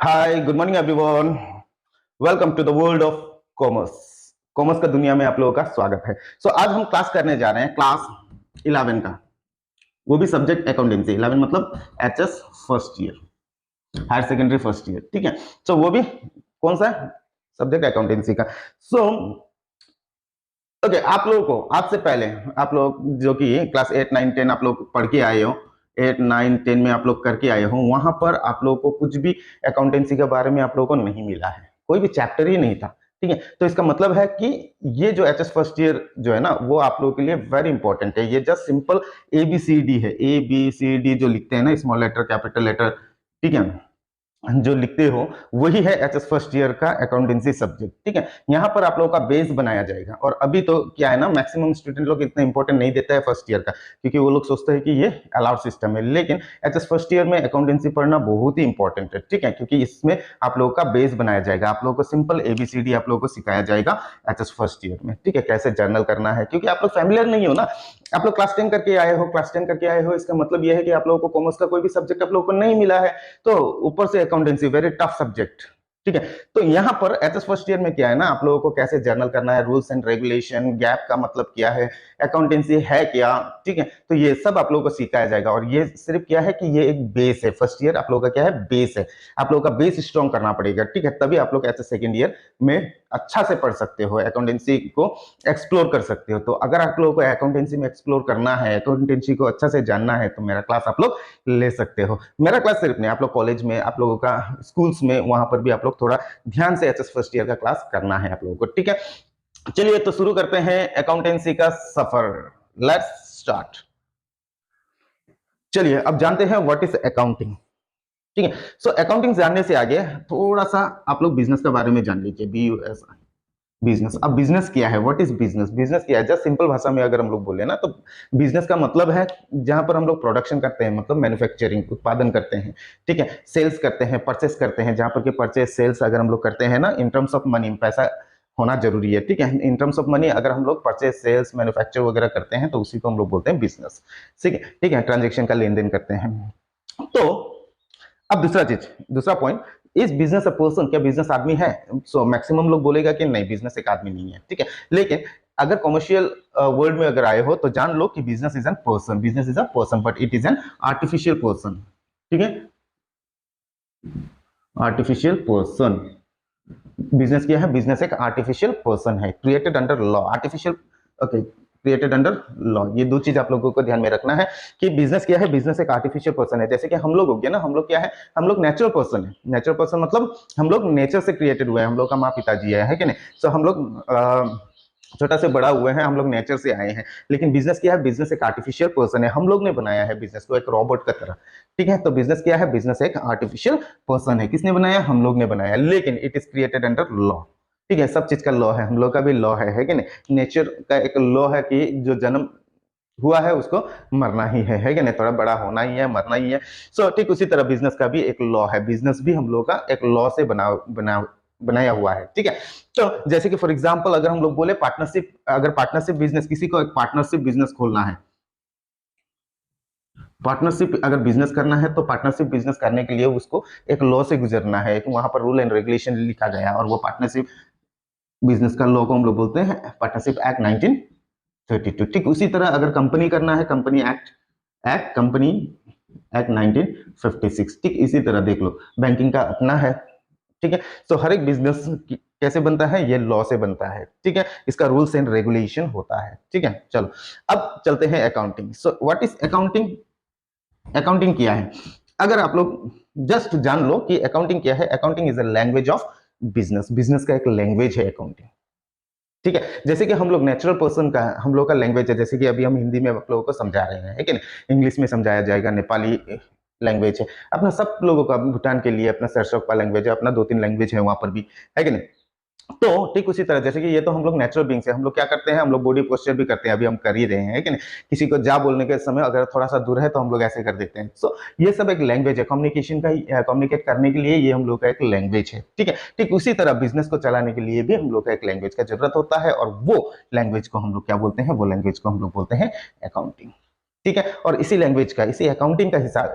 Hi, good morning everyone. Welcome to the world of commerce. Commerce का दुनिया में आप लोगों का स्वागत है। आज हम क्लास करने जा रहे हैं क्लास 11 का, वो भी सब्जेक्ट अकाउंटेंसी। 11 मतलब HS first year, higher secondary first year. ठीक है, वो भी कौन सा सब्जेक्ट अकाउंटेंसी का। ओके, आप लोगों को आज से पहले, आप लोग जो कि क्लास 8 9 10 आप लोग पढ़ के आए हो, 8 9 10 में आप लोग करके आए हो, वहां पर आप लोगों को कुछ भी अकाउंटेंसी के बारे में आप लोगों को नहीं मिला है, कोई भी चैप्टर ही नहीं था। ठीक है, तो इसका मतलब है कि ये जो एचएस फर्स्ट ईयर जो है ना, वो आप लोगों के लिए वेरी इंपॉर्टेंट है। ये जस्ट सिंपल ABCD है, ABCD जो लिखते हैं ना, स्मॉल लेटर कैपिटल लेटर, ठीक है, जो लिखते हो वही है एचएस फर्स्ट ईयर का अकाउंटेंसी सब्जेक्ट। ठीक है, यहाँ पर आप लोगों का बेस बनाया जाएगा। और अभी तो क्या है ना, मैक्सिमम स्टूडेंट लोग इतना इंपॉर्टेंट नहीं देता है फर्स्ट ईयर का, क्योंकि वो लोग सोचते हैं कि ये अलाउड सिस्टम है। लेकिन एचएस फर्स्ट ईयर में अकाउंटेंसी पढ़ना बहुत ही इंपॉर्टेंट है। ठीक है, क्योंकि इसमें आप लोगों का बेस बनाया जाएगा, आप लोगों को सिंपल ABCD आप लोगों को सिखाया जाएगा एचएस फर्स्ट ईयर में। ठीक है, कैसे जर्नल करना है, क्योंकि आप लोग फैमिलियर नहीं हो ना, आप लोग क्लास 10 करके आए हो, क्लास 10 करके आए हो, इसका मतलब यह है कि आप लोगों को कॉमर्स का कोई भी सब्जेक्ट आप लोगों को नहीं मिला है। तो ऊपर से अकाउंटेंसी वेरी टफ सब्जेक्ट। ठीक है, तो यहां पर एचएस फर्स्ट ईयर में क्या है ना, आप लोगों को कैसे जर्नल करना है, रूल्स एंड रेगुलेशन, गैप का मतलब क्या है, अकाउंटेंसी है क्या। ठीक है, तो ये सब आप लोगों को सिखाया जाएगा। और ये सिर्फ क्या है कि ये एक बेस है। फर्स्ट ईयर आप लोगों का क्या है, बेस है। आप लोगों का बेस स्ट्रॉन्ग करना पड़ेगा। ठीक है, तभी आप लोग एचएस सेकेंड ईयर में अच्छा से पढ़ सकते हो, अकाउंटेंसी को एक्सप्लोर कर सकते हो। तो अगर आप लोगों को अकाउंटेंसी में एक्सप्लोर करना है, अकाउंटेंसी को अच्छा से जानना है, तो मेरा क्लास आप लोग ले सकते हो। मेरा क्लास सिर्फ नहीं, आप लोग कॉलेज में, आप लोगों का स्कूल्स में, वहां पर भी आप लोग थोड़ा ध्यान से एचएस फर्स्ट ईयर का क्लास करना है आप लोगों को। ठीक है, चलिए तो शुरू करते हैं अकाउंटेंसी का सफर। Let's start. चलिए अब जानते हैं व्हाट इज अकाउंटिंग। ठीक है, अकाउंटिंग जानने से आगे थोड़ा सा आप लोग बिजनेस के बारे में जान लीजिए। BUS, business. अब बिजनेस क्या है, व्हाट इज बिजनेस। बिजनेस क्या है, जस्ट सिंपल भाषा में अगर हम लोग बोले ना, तो बिजनेस का मतलब है जहां पर हम लोग प्रोडक्शन करते हैं, मतलब मैन्युफैक्चरिंग, उत्पादन करते हैं। ठीक है, सेल्स करते हैं, परचेस करते हैं, जहां पर के परचेस सेल्स अगर हम लोग करते हैं ना, इन टर्म्स ऑफ मनी, पैसा होना जरूरी है। ठीक है, इन टर्म्स ऑफ मनी अगर हम लोग परचेस सेल्स मैन्युफैक्चर वगैरह करते हैं, तो उसी को हम लोग बोलते हैं बिजनेस। ठीक है, ठीक है, ट्रांजेक्शन का लेन देन करते हैं। तो अब दूसरा चीज, दूसरा पॉइंट, इस बिजनेस अ पर्सन, क्या बिजनेस आदमी है। मैक्सिमम लोग बोलेगा कि नहीं, बिजनेस एक आदमी नहीं है। ठीक है, लेकिन अगर कमर्शियल वर्ल्ड में अगर आए हो, तो जान लो कि business is an person. Business is a person, but it is an artificial person. ठीक है, आर्टिफिशियल पर्सन। बिजनेस क्या है, बिजनेस एक आर्टिफिशियल पर्सन है, created under law. Artificial, okay, created under law. ये दो चीज आप लोगों को ध्यान में रखना है कि बिजनेस क्या है, बिजनेस एक आर्टिफिशियल पर्सन है। जैसे कि हम लोग हो गया ना, हम लोग क्या है, हम लोग नेचुरल पर्सन है। नेचुरल पर्सन मतलब हम लोग नेचर से क्रिएटेड हुए हैं, हम लोग का माँ पिताजी है कि नहीं। हम लोग छोटा से बड़ा हुए हैं, हम लोग नेचर से आए हैं। लेकिन बिजनेस क्या है, बिजनेस एक आर्टिफिशियल पर्सन है, हम लोग ने बनाया है बिजनेस को एक रोबोट का तरह। ठीक है, तो बिजनेस क्या है, बिजनेस एक आर्टिफिशियल पर्सन है। किसने बनाया, हम लोग ने बनाया, लेकिन it is created under law. ठीक है, सब चीज का लॉ है, हम लोग का भी लॉ है कि नहीं। नेचर का एक लॉ है कि जो जन्म हुआ है उसको मरना ही है कि नहीं, थोड़ा बड़ा होना ही है, मरना ही है। ठीक उसी तरह बिजनेस का भी एक लॉ है, बिजनेस भी हम लोग का एक लॉ से बनाया हुआ है। ठीक है, तो जैसे कि फॉर एग्जांपल अगर हम लोग बोले पार्टनरशिप, अगर पार्टनरशिप बिजनेस, किसी को एक पार्टनरशिप बिजनेस खोलना है, पार्टनरशिप अगर बिजनेस करना है, तो पार्टनरशिप बिजनेस करने के लिए उसको एक लॉ से गुजरना है, एक वहां पर रूल एंड रेगुलेशन लिखा गया है, और वो पार्टनरशिप बिजनेस का लॉ को हम लोग बोलते हैं पार्टनरशिप एक्ट 1932। ठीक उसी तरह अगर कंपनी करना है, कंपनी कंपनी एक्ट 1956। ठीक इसी तरह देख लो, बैंकिंग का अपना है। ठीक है, हर एक बिजनेस कैसे बनता है, ये लॉ से बनता है। ठीक है, इसका रूल्स एंड रेगुलेशन होता है। ठीक है, चलो अब चलते हैं accounting. What is accounting. Accounting क्या है, अगर आप लोग जस्ट जान लो कि अकाउंटिंग क्या है। Accounting is a language of business. Business का एक लैंग्वेज है अकाउंटिंग। ठीक है, जैसे कि हम लोग नेचुरल पर्सन का, हम लोग का लैंग्वेज है, जैसे कि अभी हम हिंदी में आप लोगों को समझा रहे हैं, है कि नहीं। इंग्लिश में समझाया जाएगा, नेपाली लैंग्वेज है अपना, सब लोगों का। भूटान के लिए अपना सरसों का लैंग्वेज है अपना, 2 3 लैंग्वेज है वहां पर भी, है कि नहीं। तो ठीक उसी तरह, जैसे कि ये तो हम लोग नेचुरल बींग्स है, हम लोग क्या करते हैं, हम लोग बॉडी पोस्चर भी करते हैं, अभी हम कर ही रहे हैं, है कि नहीं। किसी को जा बोलने के समय अगर थोड़ा सा दूर है, तो हम लोग ऐसे कर देते हैं। ये सब एक लैंग्वेज है, कम्युनिकेशन का, कम्युनिकेट करने के लिए ये हम लोग का एक लैंग्वेज है। ठीक है, ठीक उसी तरह बिजनेस को चलाने के लिए भी हम लोग का एक लैंग्वेज का जरूरत होता है, और वो लैंग्वेज को हम लोग क्या बोलते हैं, वो लैंग्वेज को हम लोग बोलते हैं अकाउंटिंग। ठीक है। और इसी लैंग्वेज का, इसी अकाउंटिंग का हिसाब,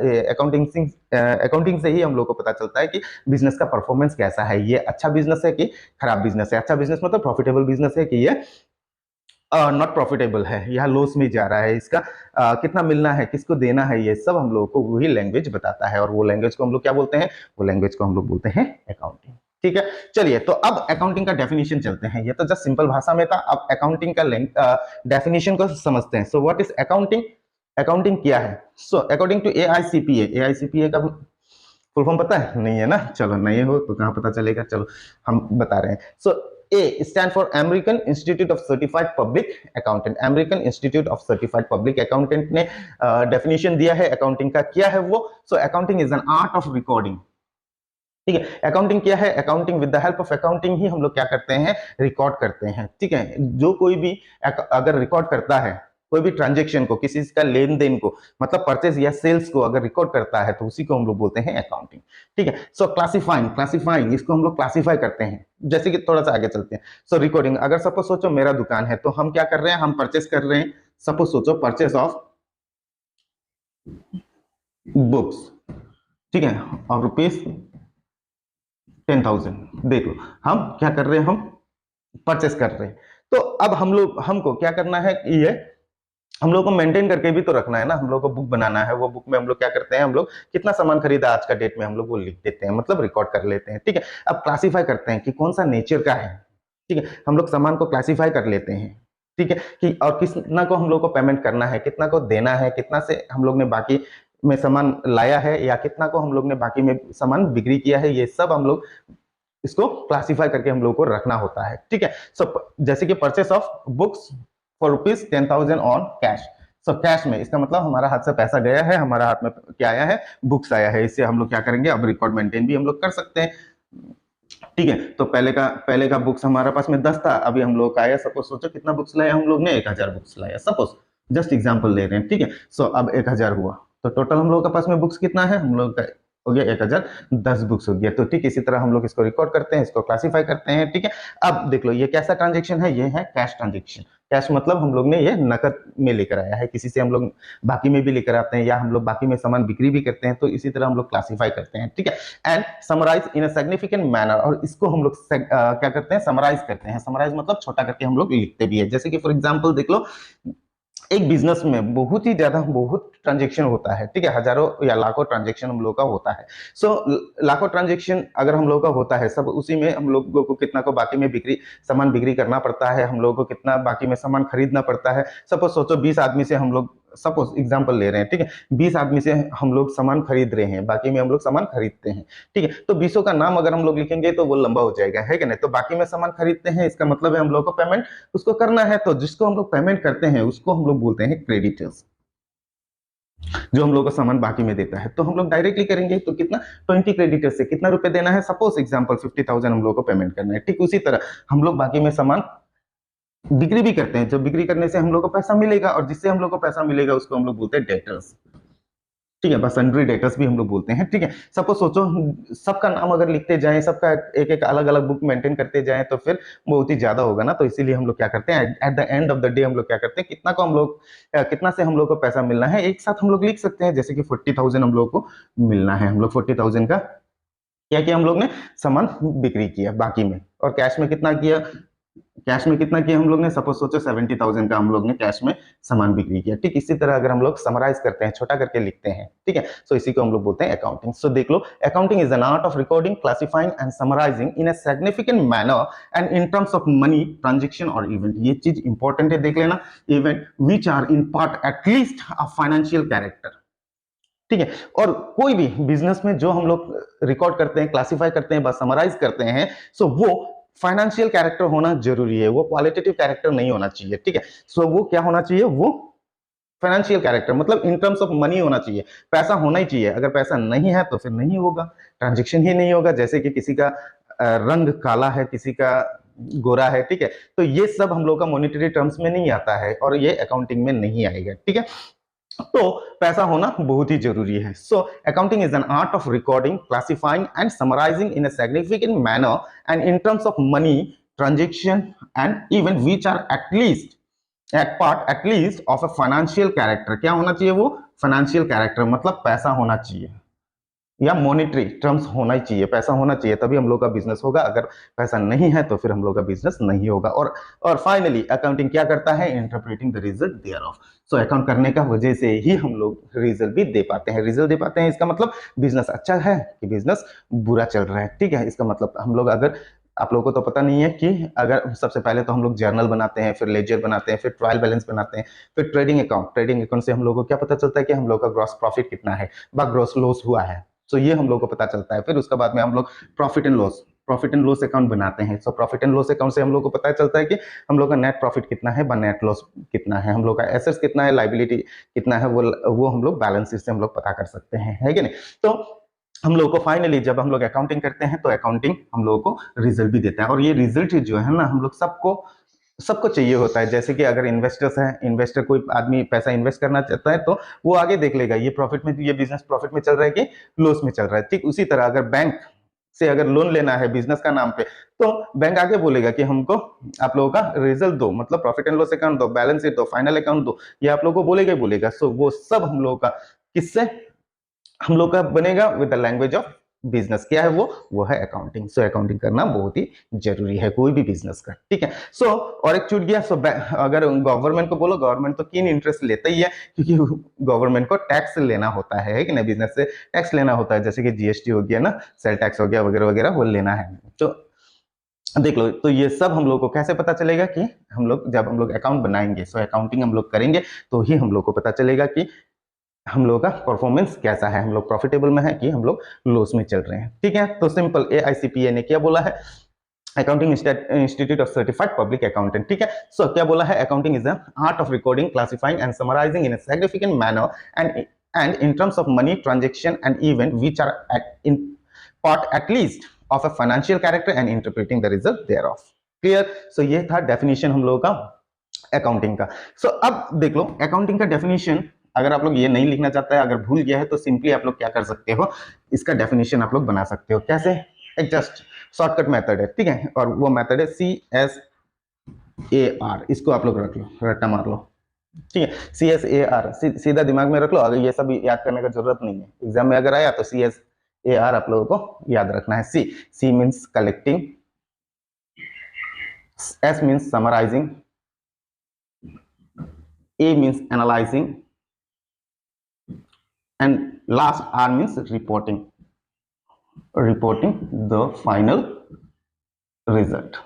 अकाउंटिंग से ही हम लोग को पता चलता है कि बिजनेस का परफॉर्मेंस कैसा है, ये अच्छा बिजनेस है कि खराब बिजनेस है। अच्छा बिजनेस मतलब प्रॉफिटेबल बिजनेस है कि ये नॉट प्रॉफिटेबल है, यह लॉस में जा रहा है, इसका कितना मिलना है, किसको देना है, ये सब हम लोगों को वही लैंग्वेज बताता है। और वो लैंग्वेज को हम लोग क्या बोलते हैं, वो लैंग्वेज को हम लोग बोलते हैं अकाउंटिंग। ठीक है, चलिए तो अब अकाउंटिंग का डेफिनेशन चलते हैं। ये तो जस्ट सिंपल भाषा में था, अब अकाउंटिंग का डेफिनेशन को समझते हैं। So what is accounting, accounting क्या है। So according to AICPA, AICPA का फुल फॉर्म पता है, नहीं है ना, चलो नहीं हो तो कहाँ पता चलेगा, चलो हम बता रहे हैं। So A stand for American Institute of certified public Accountant. American Institute of certified public Accountant ने डेफिनेशन दिया है अकाउंटिंग का, क्या है वो। So accounting is an art of recording. ठीक है, अकाउंटिंग क्या है, accounting with the help of accounting ही हम लोग क्या करते हैं, रिकॉर्ड करते हैं। ठीक है, जो कोई भी अगर रिकॉर्ड करता है कोई भी ट्रांजेक्शन को, किसी का लेन देन को, मतलब परचेज या सेल्स को अगर रिकॉर्ड करता है तो उसी को हम लोग बोलते हैं अकाउंटिंग। ठीक है, सो क्लासिफाइंग, क्लासिफाइंग इसको हम लोग क्लासिफाई करते हैं। जैसे कि थोड़ा सा आगे चलते हैं। सो रिकॉर्डिंग, अगर सपोज सोचो मेरा दुकान है तो हम क्या कर रहे हैं, हम परचेस कर रहे हैं। सपोज सोचो परचेस ऑफ बुक्स, ठीक है, और रुपीज 10,000। देख लो हम क्या कर रहे हैं, हम परचेस कर रहे हैं। तो अब हम लोग, हमको क्या करना है, ये हम लोग को मेंटेन करके भी तो रखना है ना, हम लोग को बुक बनाना है। वो बुक में हम लोग क्या करते हैं, हम लोग कितना सामान खरीदा आज का डेट में, हम लोग वो लिख देते हैं, मतलब रिकॉर्ड कर लेते हैं। ठीक है, अब क्लासिफाई करते हैं कि कौन सा नेचर का है। ठीक है, हम लोग सामान को क्लासिफाई कर लेते हैं। ठीक है, कि और कितना को हम लोग को पेमेंट करना है, कितना को देना है, कितना से हम लोग ने बाकी में सामान लाया है, या कितना को हम लोग ने बाकी में सामान बिक्री किया है, ये सब हम लोग इसको क्लासिफाई करके हम लोग को रखना होता है। ठीक है, सो जैसे कि purchase of books for rupees 10,000 on cash. So cash में इसका मतलब हमारा हाथ से पैसा गया है, हमारा हाथ में क्या आया है, बुक्स आया है। इससे हम लोग क्या करेंगे, अब रिकॉर्ड मेंटेन भी हम लोग कर सकते हैं। ठीक है, तो पहले का बुक्स हमारे पास में 10 था, अभी हम लोग का आया, सपोज सोचो कितना बुक्स लाया हम लोग ने, 1000 बुक्स लाया, सपोज जस्ट एग्जांपल ले रहे हैं। ठीक है, सो अब 1000 हुआ, तो टोटल हम लोग के पास में बुक्स कितना है, हम लोग का हो गया 1000, 10 बुक्स हो गया। तो ठीक इसी तरह हम लोग इसको रिकॉर्ड करते हैं, इसको क्लासिफाई करते हैं। ठीक है, अब देख लो ये कैसा ट्रांजेक्शन है, ये है कैश ट्रांजेक्शन। कैश मतलब हम लोग ने ये नकद में लेकर आया है, किसी से हम लोग बाकी में भी लेकर आते हैं, या हम लोग बाकी में सामान बिक्री भी करते हैं, तो इसी तरह हम लोग क्लासिफाई करते हैं। ठीक है, and summarise in a significant manner, और इसको हम लोग क्या करते हैं, समराइज करते हैं। समराइज मतलब छोटा करके हम लोग लिखते भी है। जैसे कि फॉर एग्जांपल देख लो, एक बिजनेस में बहुत ही ज्यादा बहुत ट्रांजेक्शन होता है। ठीक है, हजारों या लाखों ट्रांजेक्शन हम लोग का होता है। सो लाखों ट्रांजेक्शन अगर हम लोग का होता है, सब उसी में हम लोगों को कितना को बाकी में सामान बिक्री करना पड़ता है, हम लोगों को कितना बाकी में सामान खरीदना पड़ता है। सपोज सोचो 20 आदमी से हम लोग, सपोज एग्जांपल ले रहे हैं, ठीक है, 20 आदमी से हम लोग सामान खरीद रहे हैं, बाकी में हम लोग सामान खरीदते हैं। ठीक है, तो 20 का नाम अगर हम लोग लिखेंगे तो वो लंबा हो जाएगा, है कि नहीं। तो बाकी में सामान खरीदते हैं, इसका मतलब है हम लोग को पेमेंट उसको करना है, तो जिसको हम लोग पेमेंट करते हैं उसको हम लोग बोलते हैं क्रेडिटर्स। जो हम लोग को सामान बाकी में देता है, तो हम लोग डायरेक्टली करेंगे तो कितना, 20 क्रेडिटर से कितना रुपए देना है, सपोज एग्जांपल 50,000 हम लोग को पेमेंट करना है। ठीक उसी तरह हम लोग बाकी में सामान बिक्री भी करते हैं, जो बिक्री करने से हम लोग को पैसा मिलेगा, और जिससे हम लोग को पैसा मिलेगा उसको हम लोग बोलते हैं डेटर्स। ठीक है, बस सन्ड्री डेटर्स भी हम लोग बोलते हैं। ठीक है, सपोज सोचो सबका नाम अगर लिखते जाएं, सबका एक एक अलग अलग बुक मेंटेन करते जाएं तो फिर बहुत ही ज्यादा होगा ना। तो इसीलिए हम लोग क्या करते हैं, at the end of the day हम लोग क्या करते हैं, कितना को हम लोग कितना से हम लोग को पैसा मिलना है, एक साथ हम लोग लिख सकते हैं। जैसे कि 40,000 हम लोग को मिलना है, हम लोग 40,000 का क्या किया, हम लोग ने सामान बिक्री किया बाकी में, और कैश में कितना किया, कैश में कितना किया हम लोग ने, सपोज सोचो 70,000 का हम लोग ने कैश में सामान बिक्री किया। ठीक इसी तरह अगर हम लोग समराइज करते हैं, छोटा करके लिखते हैं, ठीक है, सो इसी को हम लोग बोलते हैं अकाउंटिंग। सो देख लो, accounting is an art of recording, classifying and summarising in a significant manner and in terms of money, transaction और इवेंट। ये चीज इंपॉर्टेंट है, देख लेना, event which are in part at least a financial character. ठीक है, और कोई भी बिजनेस में जो हम लोग रिकॉर्ड करते हैं, क्लासिफाई करते हैं, बस समराइज करते हैं, सो वो फाइनेंशियल कैरेक्टर होना जरूरी है, वो क्वालिटेटिव कैरेक्टर नहीं होना चाहिए। ठीक है, सो वो क्या होना चाहिए, वो फाइनेंशियल कैरेक्टर मतलब इन टर्म्स ऑफ मनी होना चाहिए, पैसा होना ही चाहिए। अगर पैसा नहीं है तो फिर नहीं होगा, ट्रांजेक्शन ही नहीं होगा। जैसे कि किसी का रंग काला है, किसी का गोरा है, ठीक है, तो ये सब हम लोग का मॉनेटरी टर्म्स में नहीं आता है, और ये अकाउंटिंग में नहीं आएगा। ठीक है, तो पैसा होना बहुत ही जरूरी है। So accounting is an art of recording, classifying and summarising in a significant manner and in terms of money, transaction and event which are at least एक part at least of a financial character, क्या होना चाहिए वो, financial character मतलब पैसा होना चाहिए या मॉनेटरी टर्म्स होना ही चाहिए, पैसा होना चाहिए तभी हम लोग का बिजनेस होगा, अगर पैसा नहीं है तो फिर हम लोग का बिजनेस नहीं होगा। और फाइनली अकाउंटिंग क्या करता है, interpreting the result thereof. So account करने का वजह से ही हम लोग रिजल्ट भी दे पाते हैं, रिजल्ट दे पाते हैं, इसका मतलब बिजनेस अच्छा है कि बिजनेस बुरा चल रहा है, ठीक है। इसका मतलब हम लोग अगर, आप लोगों को तो पता नहीं है कि अगर सबसे पहले तो हम लोग जर्नल बनाते हैं, फिर लेजर बनाते हैं, फिर ट्रायल बैलेंस बनाते हैं, फिर ट्रेडिंग अकाउंट से हम लोग को क्या पता चलता है कि हम लोग का ग्रॉस प्रॉफिट कितना है व ग्रॉस लॉस हुआ है। तो ये हम लोग को पता चलता है। फिर उसके बाद में हम लोग प्रॉफिट एंड लॉस अकाउंट बनाते हैं। So profit and loss account से हम लोग को पता चलता है कि हम लोग का नेट प्रॉफिट कितना है व नेट लॉस कितना है, हम लोग का एसेट्स कितना है, लाइबिलिटी कितना है, वो हम लोग बैलेंस शीट से हम लोग पता कर सकते हैं, है कि नहीं। तो हम लोग को फाइनली जब हम लोग अकाउंटिंग करते हैं तो अकाउंटिंग हम लोगों को रिजल्ट भी देता है, और ये रिजल्ट जो है ना हम लोग सबको सबको चाहिए होता है। जैसे कि अगर इन्वेस्टर्स है, इन्वेस्टर कोई आदमी पैसा इन्वेस्ट करना चाहता है तो वो आगे देख लेगा ये प्रॉफिट में, ये बिजनेस प्रॉफिट में चल रहा है कि लॉस में चल रहा है। ठीक उसी तरह अगर बैंक से अगर लोन लेना है बिजनेस का नाम पे, तो बैंक आगे बोलेगा कि हमको आप लोगों का रिजल्ट दो, मतलब प्रॉफिट एंड लॉस अकाउंट दो, बैलेंस शीट दो, फाइनल अकाउंट दो, ये आप लोगों को बोलेगा ही बोलेगा। सो वो सब हम लोगों का किससे, हम लोग का बनेगा with the language of business. क्या है वो है अकाउंटिंग। सो अकाउंटिंग करना बहुत ही जरूरी है कोई भी बिजनेस का, ठीक है। सो और एक छूट गया। सो अगर गवर्नमेंट को बोलो, गवर्नमेंट तो कीन इंटरेस्ट लेता ही है, क्योंकि गवर्नमेंट को टैक्स लेना होता है कि नहीं, बिजनेस से टैक्स लेना होता है, जैसे कि जीएसटी हो गया ना, सेल टैक्स हो गया, वगैरह वगैरह वो लेना है। तो देख लो, तो ये सब हम लोग को कैसे पता चलेगा कि हम लोग जब हम लोग अकाउंट बनाएंगे, सो अकाउंटिंग हम लोग करेंगे तो ही हम लोग को पता चलेगा कि हम लोग का परफॉर्मेंस कैसा है, हम लोग प्रॉफिटेबल में है कि हम लोग लॉस में चल रहे हैं, ठीक है। तो सिंपल AICPA ने क्या बोला है, accounting institute of certified public accountant, ठीक है। सो क्या बोला है, accounting is an art of recording, classifying and summarising in a significant manner and in terms of money transaction and event which are in part at least of a financial character and interpreting the result thereof. Clear. So ये था definition हम लोगों का accounting का। सो अब देख लो accounting का डेफिनेशन, अगर आप लोग ये नहीं लिखना चाहते हैं, अगर भूल गया है, तो सिंपली आप लोग क्या कर सकते हो, इसका डेफिनेशन आप लोग बना सकते हो। कैसे, एक जस्ट शॉर्टकट मेथड है, ठीक है, और वो मेथड है CSAR। इसको आप लोग रख लो, रट्टा मार लो, ठीक है। CSAR सीधा दिमाग में रख लो, अगर ये सब याद करने का जरूरत नहीं है। एग्जाम में अगर आया तो CSAR आप लोगों को याद रखना है। C means collecting, S means summarising, A means analyzing, and last R means reporting the final result।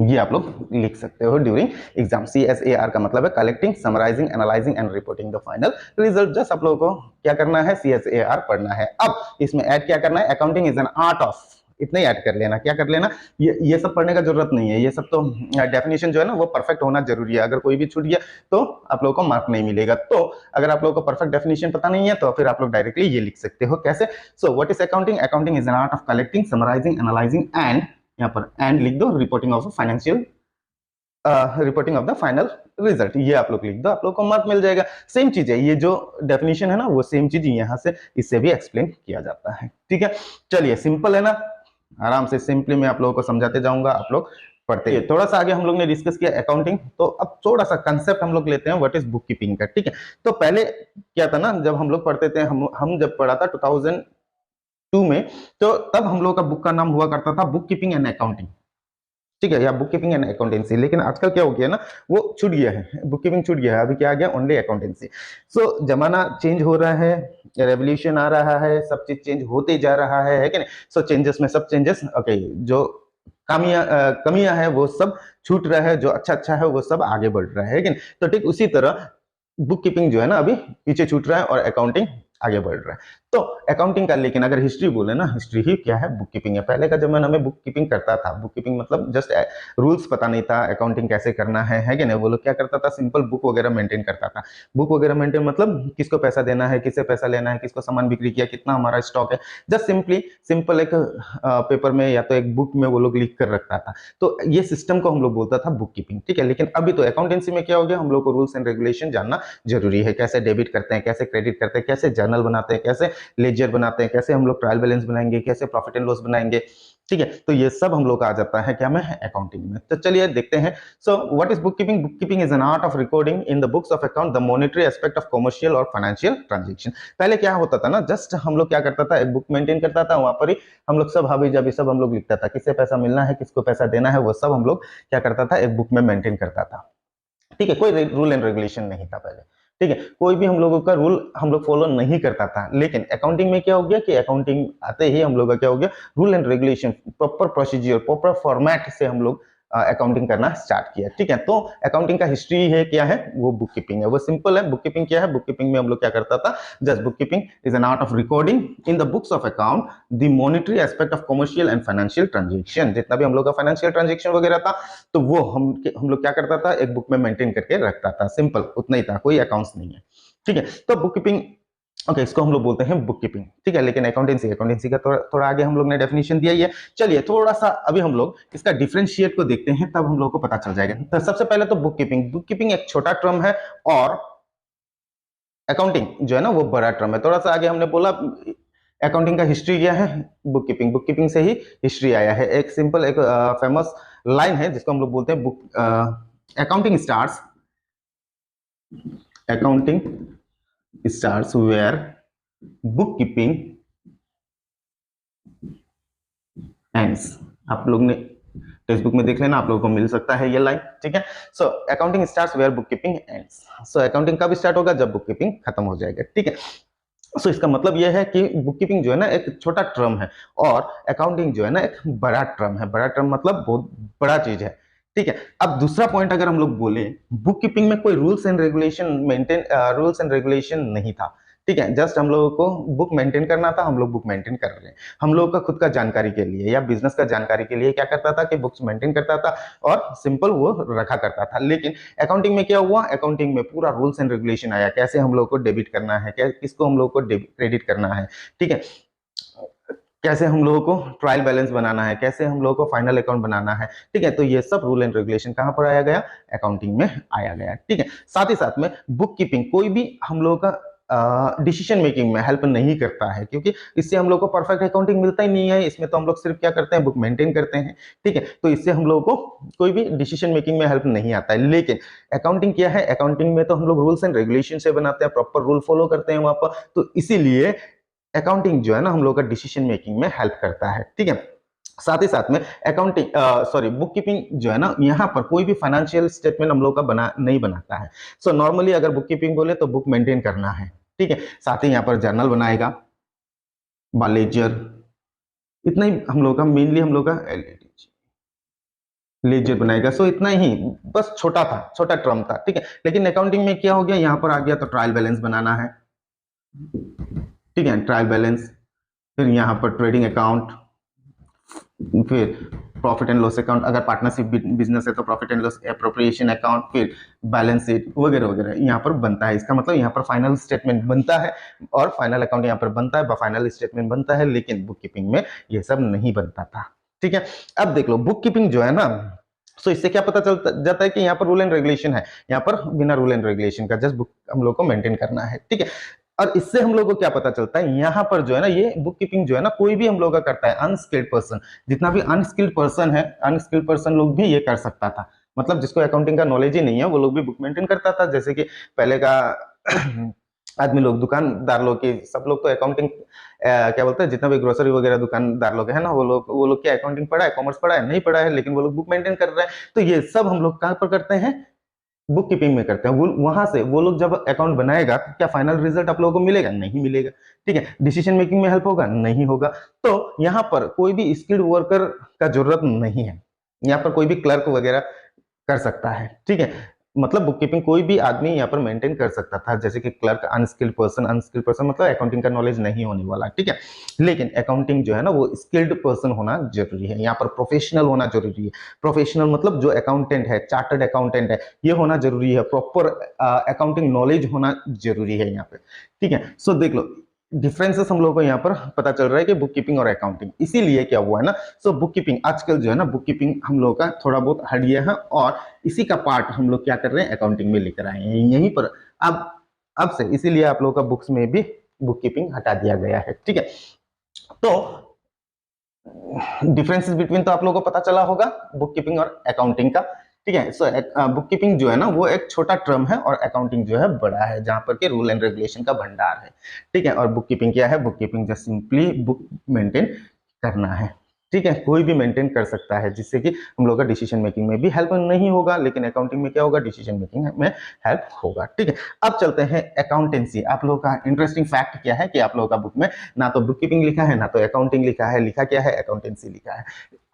ये आप लोग लिख सकते हो ड्यूरिंग एग्जाम। CSAR का मतलब है collecting, summarising, analysing and reporting the final result. Just आप लोगों को क्या करना है, CSAR पढ़ना है। अब इसमें ऐड क्या करना है, accounting is an art of, इतना ही ऐड कर लेना। क्या कर लेना, ये सब पढ़ने का जरूरत नहीं है, ये सब तो डेफिनेशन जो है ना वो परफेक्ट होना जरूरी है। अगर कोई भी छूट गया तो आप लोगों को मार्क नहीं मिलेगा। तो अगर आप लोगों को परफेक्ट डेफिनेशन पता नहीं है तो फिर आप लोग डायरेक्टली ये लिख सकते हो। कैसे, so what is accounting, accounting is an art of collecting, summarising, analysing and, यहाँ पर एंड लिख दो, reporting of financial reporting of the final result. ये आप लोग लिख दो, आप लोग को मार्क मिल जाएगा। सेम चीज है, ये जो डेफिनेशन है ना वो सेम चीज यहाँ से इससे भी एक्सप्लेन किया जाता है, ठीक है। चलिए सिंपल है ना, आराम से सिंपली मैं आप लोगों को समझाते जाऊंगा, आप लोग पढ़ते हैं। थोड़ा सा आगे हम लोग ने डिस्कस किया अकाउंटिंग, तो अब थोड़ा सा कंसेप्ट हम लोग लेते हैं व्हाट इज बुक कीपिंग का, ठीक है। तो पहले क्या था ना, जब हम लोग पढ़ते थे, हम जब पढ़ा था 2002 में, तो तब हम लोग का बुक का नाम हुआ करता था बुक कीपिंग एंड अकाउंटिंग, ठीक है, या बुक कीपिंग एंड अकाउंटेंसी। लेकिन आजकल क्या हो गया ना, वो छूट गया है, बुक कीपिंग छूट गया है, अभी क्या आ गया, ओनली अकाउंटेंसी। सो जमाना चेंज हो रहा है, रेवोल्यूशन आ रहा है, सब चीज चेंज होते जा रहा है कि नहीं। सो चेंजेस में सब चेंजेस, ओके, जो कमियां है वो सब छूट रहा है, जो अच्छा अच्छा है वो सब आगे बढ़ रहा है कि नहीं। तो ठीक उसी तरह बुक कीपिंग जो है ना अभी पीछे छूट रहा है और अकाउंटिंग आगे बढ़ रहा है। तो अकाउंटिंग का, लेकिन अगर हिस्ट्री बोले ना, हिस्ट्री ही क्या है, बुक कीपिंग है। पहले का जमाना में बुक कीपिंग करता था, बुक कीपिंग मतलब जस्ट रूल्स पता नहीं था अकाउंटिंग कैसे करना है कि नहीं। वो लोग क्या करता था, सिंपल बुक वगैरह मेंटेन करता था। बुक वगैरह मेंटेन मतलब किसको पैसा देना है, किससे पैसा लेना है, किसको सामान बिक्री किया, कितना हमारा स्टॉक है, जस्ट सिंपल एक पेपर में या तो एक बुक में वो लोग लिख कर रखता था। तो ये सिस्टम को हम लोग बोलता था बुक कीपिंग, ठीक है। लेकिन अभी तो अकाउंटेंसी में क्या हो गया, हम लोग को रूल्स एंड रेगुलेशन जानना जरूरी है। कैसे डेबिट करते हैं, कैसे क्रेडिट करते हैं, कैसे जर्नल बनाते हैं, कैसे लेजर बनाते हैं, कैसे हम लोग ट्रायल बैलेंस बनाएंगे, कैसे प्रॉफिट एंड लॉस बनाएंगे, ठीक है, तो ये सब हम लोग का आ जाता है क्या में, अकाउंटिंग में। तो चलिए देखते हैं। So what is book keeping? Book keeping is an art of recording in the books of account the monetary aspect of commercial और फाइनेंशियल ट्रांजेक्शन। पहले क्या होता था ना, जस्ट हम लोग क्या करता था, एक बुक मेंटेन करता था, वहां पर ही हम लोग सब हावी जाबी सब हम लोग लिखता था, किससे पैसा मिलना है, किसको पैसा देना है, वो सब हम लोग क्या करता था, एक बुक में मेंटेन करता था। ठीक है, कोई रूल एंड रेगुलेशन नहीं था पहले। ठीक है, कोई भी हम लोगों का रूल हम लोग फॉलो नहीं करता था। लेकिन अकाउंटिंग में क्या हो गया कि अकाउंटिंग आते ही हम लोग का क्या हो गया, rule and regulation, proper procedure, proper format से हम लोग अकाउंटिंग करना स्टार्ट किया। ठीक है, तो अकाउंटिंग का हिस्ट्री है क्या है, वो बुक कीपिंग है। वो सिंपल है। बुक कीपिंग क्या है? बुक कीपिंग में हम लोग क्या करता था, just book keeping is an art of recording in the books of account the monetary aspect of commercial and financial transaction. जितना भी हम लोग का फाइनेंशियल ट्रांजेक्शन वगैरह था, तो वो हम लोग क्या करता था, एक बुक में मेंटेन करके रखता था। सिंपल उतना ही था, कोई अकाउंट्स नहीं है। ठीक है, तो बुक कीपिंग, ओके, इसको हम लोग बोलते हैं बुक कीपिंग। ठीक है, लेकिन अकाउंटेंसी का थोड़ा आगे हम लोग ने डेफिनेशन दिया ही है। चलिए थोड़ा सा अभी हम लोग इसका डिफरेंशिएट को देखते हैं, तब हम लोग को पता चल जाएगा। तो सबसे पहले तो बुक कीपिंग एक छोटा टर्म है और अकाउंटिंग जो है ना वो बड़ा टर्म है। थोड़ा सा आगे हमने बोला अकाउंटिंग का हिस्ट्री क्या है, बुक कीपिंग से ही हिस्ट्री आया है। एक सिंपल एक फेमस लाइन है जिसको हम लोग बोलते हैं book accounting starts where bookkeeping ends. आप लोग ने टेक्स्ट बुक में देख लेना, आप लोगों को मिल सकता है ये लाइन। ठीक है, so accounting starts where bookkeeping ends. So accounting कब स्टार्ट होगा, जब बुक कीपिंग खत्म हो जाएगा। ठीक है, सो इसका मतलब यह है कि बुक कीपिंग जो है ना एक छोटा टर्म है और अकाउंटिंग जो है ना एक बड़ा टर्म है। बड़ा टर्म मतलब बहुत बड़ा चीज है। ठीक है, अब दूसरा पॉइंट अगर हम लोग बोले, बुक कीपिंग में कोई रूल्स एंड रेगुलेशन नहीं था। ठीक है, जस्ट हम लोगों को बुक मेंटेन करना था, हम लोग बुक मेंटेन कर रहे हैं। हम लोग का खुद का जानकारी के लिए या बिजनेस का जानकारी के लिए क्या करता था कि बुक्स मेंटेन करता था और सिंपल वो रखा करता था। लेकिन अकाउंटिंग में क्या हुआ, अकाउंटिंग में पूरा रूल्स एंड रेगुलेशन आया, कैसे हम लोग को डेबिट करना है, किसको हम लोग को क्रेडिट करना है। ठीक है, कैसे हम लोगों को ट्रायल बैलेंस बनाना है, कैसे हम लोगों को फाइनल अकाउंट बनाना है। ठीक है, तो ये सब रूल एंड रेगुलेशन कहां पर आया गया, अकाउंटिंग में आया गया। ठीक है, साथ ही साथ में बुक कीपिंग कोई भी हम लोगों का डिसीजन मेकिंग में हेल्प नहीं करता है, क्योंकि इससे हम लोग को परफेक्ट अकाउंटिंग मिलता ही नहीं है। इसमें तो हम लोग सिर्फ क्या करते हैं, बुक मेंटेन करते हैं। ठीक है, तो इससे हम लोगों को कोई भी डिसीजन मेकिंग में हेल्प नहीं आता है। लेकिन अकाउंटिंग क्या है, अकाउंटिंग में तो हम लोग रूल्स एंड रेगुलेशन से बनाते हैं, प्रॉपर रूल फॉलो करते हैं वहां पर। तो इसीलिए अकाउंटिंग जो है ना हम लोग का डिसीजन मेकिंग में हेल्प करता है। ठीक है, साथ ही साथ में बुक कीपिंग जो है ना, यहाँ पर कोई भी फाइनेंशियल स्टेटमेंट हम लोग का नहीं बनाता है। सो नॉर्मली अगर बुक कीपिंग बोले तो बुक मेंटेन करना है। ठीक है, साथ ही यहाँ पर जर्नल बनाएगा, लेजर, इतना ही हम लोग का मेनली हम लोग का लेजर बनाएगा। सो इतना ही, बस छोटा टर्म था। ठीक है, लेकिन अकाउंटिंग में क्या हो गया, यहाँ पर आ गया तो ट्रायल बैलेंस बनाना है। ठीक है, ट्रायल बैलेंस, फिर यहाँ पर ट्रेडिंग अकाउंट, फिर प्रॉफिट एंड लॉस अकाउंट, अगर पार्टनरशिप बिजनेस है तो profit and loss appropriation account, फिर बैलेंस शीट वगैरह वगैरह यहाँ पर बनता है। इसका मतलब यहाँ पर फाइनल स्टेटमेंट बनता है और फाइनल अकाउंट यहाँ पर बनता है, फाइनल स्टेटमेंट बनता है। लेकिन बुक कीपिंग में ये सब नहीं बनता था। ठीक है, अब देख लो बुक कीपिंग जो है ना, सो इससे क्या पता चल जाता है कि यहाँ पर रूल एंड रेगुलेशन है, यहाँ पर बिना रूल एंड रेगुलेशन का जस्ट बुक हम लोग को मेंटेन करना है। ठीक है, और इससे हम लोग को क्या पता चलता है, यहाँ पर जो है ना ये बुक कीपिंग जो है ना कोई भी हम लोग का करता है, अनस्किल्ड पर्सन, जितना भी अनस्किल्ड पर्सन है, अनस्किल्ड पर्सन लोग भी ये कर सकता था। मतलब जिसको अकाउंटिंग का नॉलेज ही नहीं है वो लोग भी बुक मेंटेन करता था। जैसे कि पहले का आदमी लोग, दुकानदार लोग की, सब लोग तो अकाउंटिंग क्या बोलते हैं, जितना भी ग्रोसरी वगैरह दुकानदार लोग है ना, वो लोग क्या अकाउंटिंग पढ़ा है, कॉमर्स पढ़ा है, नहीं पढ़ा है, लेकिन वो लोग बुक मेंटेन कर रहे हैं। तो ये सब हम लोग कहाँ पर करते हैं, बुक कीपिंग में करते हैं। वहां से वो लोग जब अकाउंट बनाएगा तो क्या फाइनल रिजल्ट आप लोगों को मिलेगा, नहीं मिलेगा। ठीक है, डिसीजन मेकिंग में हेल्प होगा, नहीं होगा। तो यहाँ पर कोई भी स्किल्ड वर्कर का जरूरत नहीं है, यहाँ पर कोई भी क्लर्क वगैरह कर सकता है। ठीक है, मतलब बुक कीपिंग कोई भी आदमी यहाँ पर मेंटेन कर सकता था, जैसे कि क्लर्क, अनस्किल्ड पर्सन मतलब अकाउंटिंग का नॉलेज नहीं होने वाला। ठीक है, लेकिन अकाउंटिंग जो है ना वो स्किल्ड पर्सन होना जरूरी है, यहाँ पर प्रोफेशनल होना जरूरी है। प्रोफेशनल मतलब जो अकाउंटेंट है, चार्टर्ड अकाउंटेंट है, ये होना जरूरी है, प्रॉपर अकाउंटिंग नॉलेज होना जरूरी है यहाँ पे। ठीक है, सो देख लो डिफरेंसेस हम लोगों को यहाँ पर पता चल रहा है कि बुक कीपिंग और अकाउंटिंग। इसीलिए क्या हुआ है ना, सो बुक कीपिंग आजकल जो है ना, बुक कीपिंग हम लोग का थोड़ा बहुत हट गया है और इसी का पार्ट हम लोग क्या कर रहे हैं, अकाउंटिंग में लेकर आए हैं यहीं पर। अब से इसीलिए आप लोगों का बुक्स में भी बुक कीपिंग हटा दिया गया है। ठीक है, तो डिफरेंसेस बिटवीन तो आप लोगों को पता चला होगा बुक कीपिंग और अकाउंटिंग का। ठीक है, सो बुक कीपिंग जो है ना वो एक छोटा टर्म है और अकाउंटिंग जो है बड़ा है, जहां पर के रूल एंड रेगुलेशन का भंडार है। ठीक है, और बुक कीपिंग क्या है? Book keeping just simply book maintain करना है। ठीक है, कोई भी मेंटेन कर सकता है, जिससे कि हम लोग का डिसीजन मेकिंग में भी हेल्प नहीं होगा, लेकिन अकाउंटिंग में क्या होगा? डिसीजन मेकिंग में हेल्प होगा। ठीक है, अब चलते हैं अकाउंटेंसी। आप लोगों का इंटरेस्टिंग फैक्ट क्या है कि आप लोगों का बुक में ना तो बुक कीपिंग लिखा है, ना तो अकाउंटिंग लिखा है, लिखा क्या है? अकाउंटेंसी लिखा है।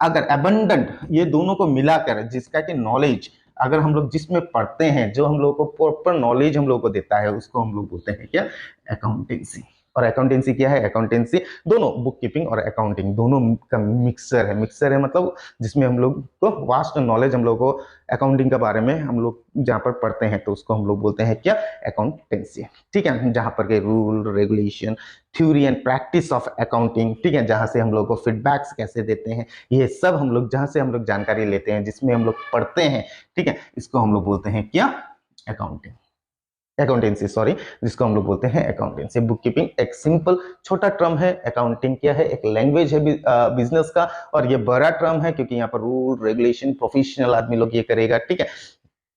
अगर अबंडेंट ये दोनों को मिलाकर जिसका कि नॉलेज अगर हम लोग जिसमें पढ़ते हैं, जो हम लोग को प्रॉपर नॉलेज हम लोग को देता है, उसको हम लोग बोलते हैं क्या? अकाउंटेंसी। और अकाउंटेंसी क्या है? अकाउंटेंसी दोनों बुक कीपिंग और अकाउंटिंग दोनों का मिक्सर है। मिक्सर है मतलब जिसमें हम लोग को वास्ट नॉलेज हम लोग को अकाउंटिंग के बारे में हम लोग जहाँ पर पढ़ते हैं, तो उसको हम लोग बोलते हैं क्या? अकाउंटेंसी। ठीक है, जहाँ पर के rule regulation, theory and practice of accounting, ठीक है, जहाँ से हम लोग को फीडबैक्स कैसे देते हैं, ये सब हम लोग जहाँ से हम लोग जानकारी लेते हैं, जिसमें हम लोग पढ़ते हैं, ठीक है, इसको हम लोग बोलते हैं क्या? अकाउंटिंग, अकाउंटेंसी, सॉरी, जिसको हम लोग बोलते हैं अकाउंटेंसी। बुक कीपिंग एक सिंपल छोटा टर्म है, अकाउंटिंग क्या है? एक लैंग्वेज है बिजनेस का, और ये बड़ा टर्म है क्योंकि यहाँ पर रूल रेगुलेशन प्रोफेशनल आदमी लोग ये करेगा। ठीक है,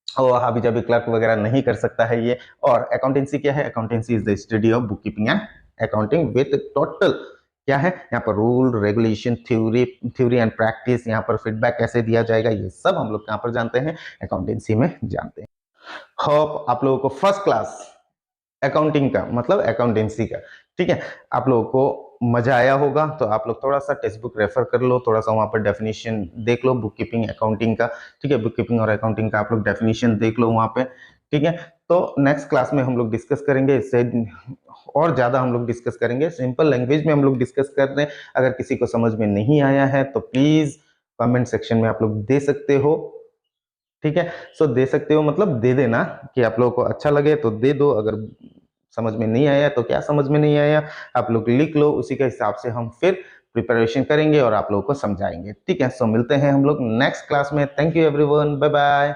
और अभी जब क्लर्क वगैरह नहीं कर सकता है ये। और अकाउंटेंसी क्या है? Accountancy is the study of book keeping and accounting with total क्या है यहाँ पर? Rule regulation, theory and practice, यहाँ पर फीडबैक कैसे दिया जाएगा, ये सब हम लोग यहाँ पर जानते हैं, अकाउंटेंसी में जानते हैं। होप आप लोगों को फर्स्ट क्लास अकाउंटिंग का मतलब अकाउंटेंसी का, ठीक है, आप लोगों को मजा आया होगा। तो आप लोग थोड़ा सा टेक्स्ट बुक रेफर कर लो, थोड़ा सा वहां पर डेफिनेशन देख लो बुक कीपिंग अकाउंटिंग का। ठीक है, बुक कीपिंग और अकाउंटिंग का आप लोग डेफिनेशन देख लो वहां पे। ठीक है, तो नेक्स्ट क्लास में हम लोग डिस्कस करेंगे, इससे और ज्यादा हम लोग डिस्कस करेंगे। सिंपल लैंग्वेज में हम लोग डिस्कस कर रहे हैं। अगर किसी को समझ में नहीं आया है तो प्लीज कमेंट सेक्शन में आप लोग दे सकते हो। ठीक है, सो दे सकते हो मतलब दे देना कि आप लोगों को अच्छा लगे तो दे दो, अगर समझ में नहीं आया तो क्या समझ में नहीं आया आप लोग लिख लो, उसी के हिसाब से हम फिर प्रिपरेशन करेंगे और आप लोगों को समझाएंगे। ठीक है, सो मिलते हैं हम लोग नेक्स्ट क्लास में। Thank you everyone, bye bye.